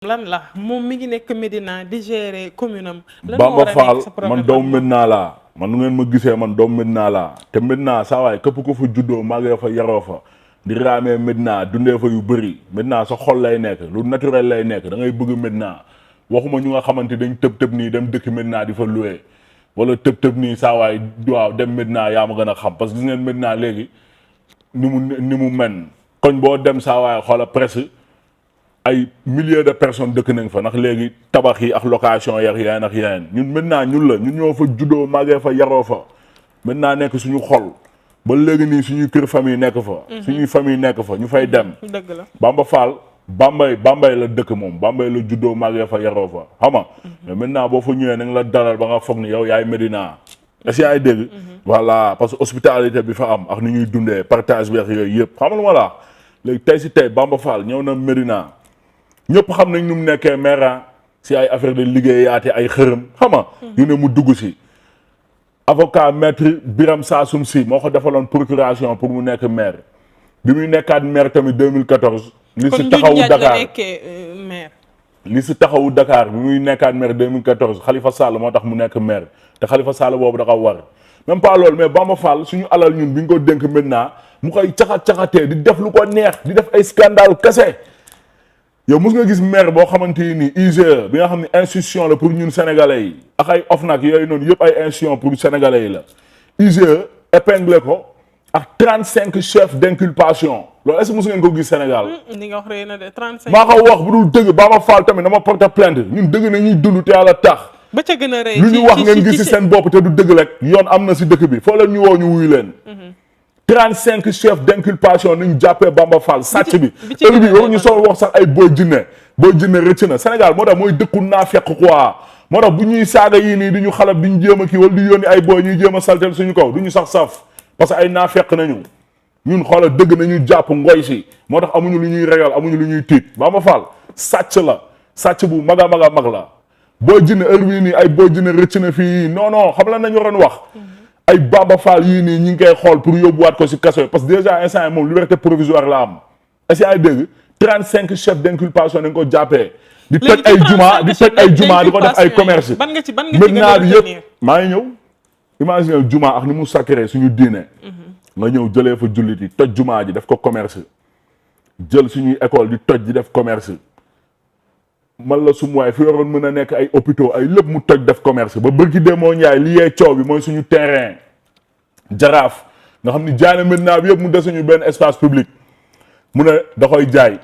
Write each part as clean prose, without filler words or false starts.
lan la moom mi ngi nekk Médina di gérer commune am. lan moo Bamba war a Fall nekk sa problème man doomu Médina laa man nu ngeen ma gisee man doomu Médina laa te Médina saa waay képp ko fa juddoo màggee fa yaroo fa di raamee Médina dundee fa yu bëri Médina sa xol lay nekk lu naturel lay nekk da ngay bëgg Médina waxuma ñu nga xamante dañ tëb nii dem dëkk Médina di fa loué wala tëb nii saa waay waaw dem Médina yaa ma gën a xam parce que gis ngeen Médina léegi ni mu men koñ boo dem saa waay xoola presque ay milliers de personnes dëkk nañ fa ndax léegi tabax yi ak location yeex yeneen ak yeneen ñun maintenant ñun la ñun ñoo fa juddoo màggee fa yaroo fa maintenant nekk suñu xol ba léegi nii suñuy kër famille nekk fa. suñuy famille nekk fa ñu fay dem. dëgg la Bamba Fall Bambey la dëkk moom Bambey la juddoo màggee fa yaroo fa xam nga. mais maintenant boo fa ñëwee nañ la dalal ba nga foog ni yow yaay Médina. est-ce que yaay dégg. voilà parce que hospitalité bi fa am ak ni ñuy dundee partage beex yooyu yëpp xam nga lu ma la léegi tey si tey Bamba Fall ñëw na Médina. ñëpp xam nañ nu mu nekkee maire si ay affaire de liggéeyaate ay xërëm xam nga yu ne mu dugg si avocat maître Biram Sassoum Sy moo ko defaloon procuration pour mu nekk maire bi muy nekkaat maire tamit 2014 li si taxawu Dakar li si taxawu Dakar bi muy nekkaat maire 2014 Khalifa Sall moo tax mu nekk maire te Khalifa Sall boobu da ko war même pas loolu mais Bamba Fall suñu alal ñun bi ñu ko dénk maintenant mu koy caxat-caxatee di def lu ko neex di def ay scandale kese yow mos nga gis maire boo xamante ni IGE bi nga xam ne institution la pour ñun sénégalais yi ak ay OFNAC yooyu noonu yëpp ay institution pour sénégalais yi la IGE épinglé ko ak 35 chefs d'inculpation loolu est-ce que mos ngeen ko gis Sénégal. ni nga wax rek na de 35. maa ko wax bu dul dëgg Bamba Fall tamit dama porter plainte ñun dëgg na ñuy dund te yàlla tax. ba ca gën a rëy lu ñu wax ngeen gis ci seen bopp te du dëgg rek yoon am na si dëkk bi foo leen ñu woo ñu wuyu leen. 35 chefs d'inculpation ni ñu jàppee Bamba Fall sàcc bi heure bi waruñu soo wax sax ay Boy Djiné rëcc na Sénégal moo tax mooy dëkku naafeq quoi moo tax bu ñuy saaga yii nii di ñu xalab di ñu jéem a kii wala di yónni ay boy ñuy jéem a saltel suñu kaw du ñu sax saf parce que ay naafeq nañu ñun xoolal dëgg nañu jàpp ngoy si moo tax amuñu lu ñuy régal amuñu lu ñuy tiit Bamba Fall sàcc la sàcc bu mag a mag la Boy Djiné heure bii nii ay Boy Djiné rëcc na fii non xam la nañu waroon wax ay Bamba Fall yii nii ñi ngi koy xool pour yóbbuwaat ko si kaso parce que déjà instant yi moom liberté provisoire la am est-ce que ay dégg 35 chefs d'inculpation dañ ko jàppee di toj ay juma di ko def ay commerce maintenant bi yëpp maa ngi ñëw imagine juma ak ni mu sacré suñu diine nga ñëw jëlee fa jullit yi toj juma ji def ko commerce jël suñuy école di toj di def commerce man la sum waay fi waroon mën a nekk ay hôpitaux ay lépp mu toj def commerce ba bërki demoo Njaay li yee coow bi mooy suñu terrain jaraaf nga xam ni jaay na Médina bi yëpp mu des suñu benn espace public mu ne da koy jaay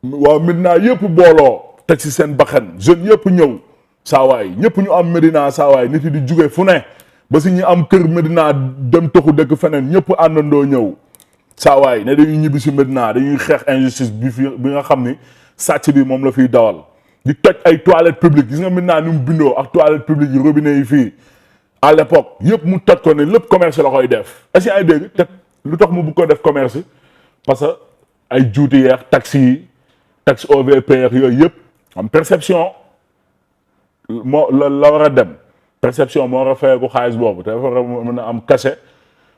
waaw Médina yëpp booloo teg si seen baxan jeunes yëpp ñëw saawaay ñëpp ñu am Médina saawaay nit yi di juge fu ne ba si ñu am kër Médina dem toxu dëkk feneen ñëpp àndandoo ñëw saawaay ne dañuy ñibbi si Médina dañuy xeex injustice bi nga xam ni sàcc bi moom la fiy dawal di toj ay toilettes publiques gis nga maintenant ni mu bindoo ak toilettes publiques yi robinet yi fii à l'époque yëpp mu toj ko ne lépp commerce la koy def est-ce que ay dégg te lu tax mu bëgg ko def commerce parce que ay juuti yeex taxi yi taxe OVP yooyu yëpp am perception moo la war a dem perception moo war a fayee ko xaalis boobu te dafa war a mën a am cachet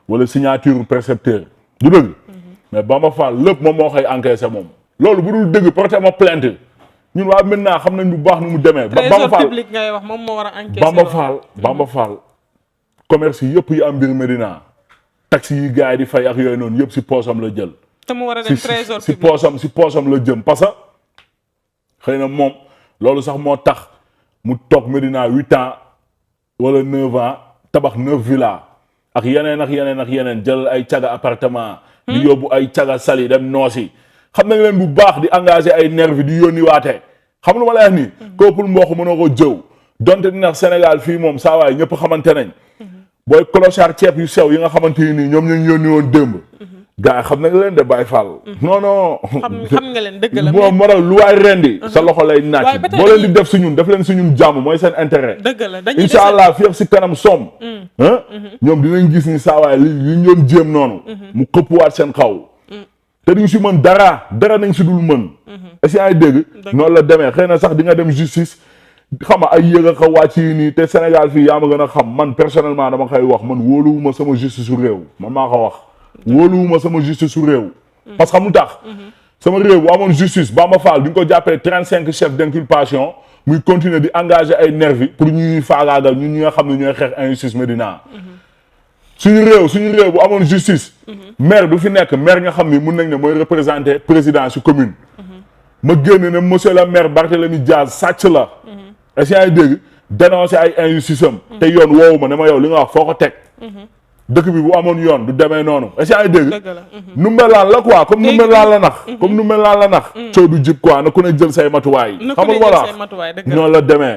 wala signature percepteur du dëgg mais Bamba Fall lépp moom moo koy encaissé moom loolu bu dul dëgg porté ma plainte ñun waa maintenant xam nañ bu baax nu mu demee. Trésor public ngay wax moom moo war a encaisser Bamba Fall commerce yi yëpp yi am mbir Médina taxi yi gars yi di fay ak yooyu noonu yëpp si poosam la jël. te mu war a dem trésor public si poosam la jëm parce que xëy na moom loolu sax moo tax mu toog Médina 8 ans wala 9 ans tabax 9 villas ak yeneen jël ay caga appartement. di yóbbu ay caga sali dem noosi. xam nañ leen bu baax di engagé ay nervi di yónni waate xam lu ma lay wax nii koppul mbokk mënoo ko jëw donte dina Sénégal fii moom saa waay ñëpp xamante nañ booy clochard ceeb yu sew yi nga xamante ni ñoom ñu yónni woon démb gars yi xam nañ leen de Baye Fall non xam nga leen dëgg la moo moral lu waay rendi sa loxo lay naaj boo leen di def si ñun def leen si ñun jàmm mooy seen intérêt dëgg la incha allah fii si kanam somm ñoom dinañ gis ni saa waay li ñu doon jéem noonu mu xëppuwaat seen xaw te duñ si mën dara nañ si dul mën est-ce que ay dégg noonu la demee xëy na sax di nga dem justice xam nga ay yéeg a ko wàcc yi nii te Sénégal fii yaa ma gën a xam man personnellement dama koy wax man wóoluwuma sama justice su réew man maa ko wax wóoluwuma sama justice su réew parce que xam lu tax sama réew bu amoon justice Bamba Fall duñ ko jàppee 35 chefs d'inculpation muy continuer di engager ay nervi pour ñuy faagaagal ñun ñi nga xam ne ñooy xeex injustice Médina. suñu réew bu amoon justice. maire du fi nekk maire nga xam ni mun nañ ne mooy représenter président ci commune. ma génn ne monsieur le maire Barthélémy Diaz sàcc la. est-ce que yaa ngi dégg dénoncer ay injustice am. te yoon woowu ma ne ma yow li nga wax foo ko teg. dëkk bi bu amoon yoon du demee noonu est-ce que yaa ngi dégg. numbelaan la quoi comme numbelaan la nax. comme numbelaan la nax. coow du jib quoi na ku ne jël say matuwaay. xam nga voilà noonu la demee.